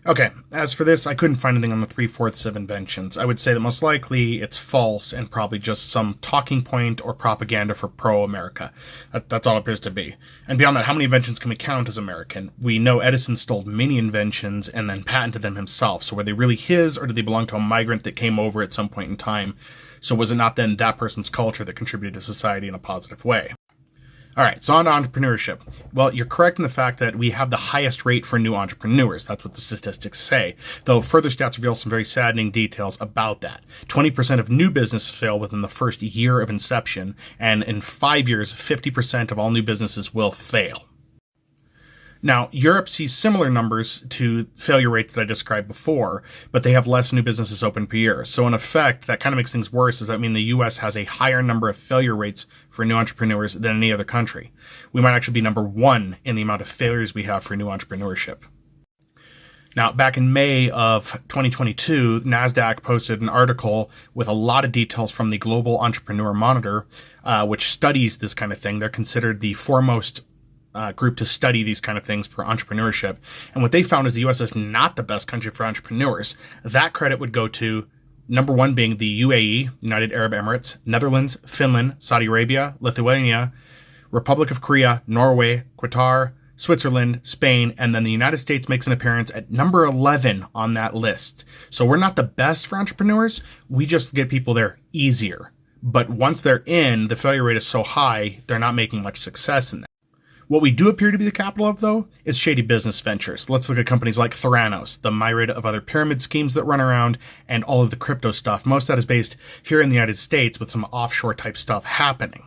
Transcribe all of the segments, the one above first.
Okay, as for this, I couldn't find anything on the three-fourths of inventions. I would say that most likely it's false and probably just some talking point or propaganda for pro-America. That's all it appears to be. And beyond that, how many inventions can we count as American? We know Edison stole many inventions and then patented them himself. So were they really his, or did they belong to a migrant that came over at some point in time? So was it not then that person's culture that contributed to society in a positive way? All right, so on to entrepreneurship. Well, you're correct in the fact that we have the highest rate for new entrepreneurs. That's what the statistics say, though further stats reveal some very saddening details about that. 20% of new businesses fail within the first year of inception, and in 5 years, 50% of all new businesses will fail. Now, Europe sees similar numbers to failure rates that I described before, but they have less new businesses open per year. So in effect, that kind of makes things worse. Does that mean the US has a higher number of failure rates for new entrepreneurs than any other country? We might actually be number one in the amount of failures we have for new entrepreneurship. Now, back in May of 2022, NASDAQ posted an article with a lot of details from the Global Entrepreneur Monitor, which studies this kind of thing. They're considered the foremost group to study these kind of things for entrepreneurship. And what they found is the U.S. is not the best country for entrepreneurs. That credit would go to number one being the UAE, United Arab Emirates, Netherlands, Finland, Saudi Arabia, Lithuania, Republic of Korea, Norway, Qatar, Switzerland, Spain, and then the United States makes an appearance at number 11 on that list. So we're not the best for entrepreneurs. We just get people there easier. But once they're in, the failure rate is so high, they're not making much success in that. What we do appear to be the capital of, though, is shady business ventures. Let's look at companies like Theranos, the myriad of other pyramid schemes that run around, and all of the crypto stuff. Most of that is based here in the United States with some offshore type stuff happening.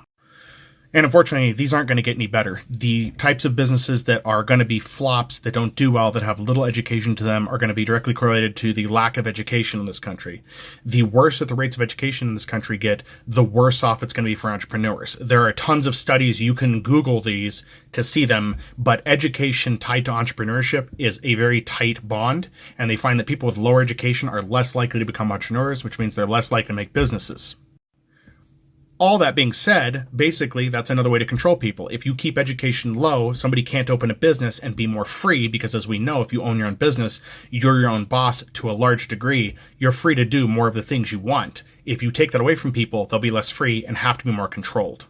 And unfortunately, these aren't going to get any better. The types of businesses that are going to be flops, that don't do well, that have little education to them, are going to be directly correlated to the lack of education in this country. The worse that the rates of education in this country get, the worse off it's going to be for entrepreneurs. There are tons of studies. You can Google these to see them, but education tied to entrepreneurship is a very tight bond, and they find that people with lower education are less likely to become entrepreneurs, which means they're less likely to make businesses. All that being said, basically, that's another way to control people. If you keep education low, somebody can't open a business and be more free because, as we know, if you own your own business, you're your own boss to a large degree. You're free to do more of the things you want. If you take that away from people, they'll be less free and have to be more controlled.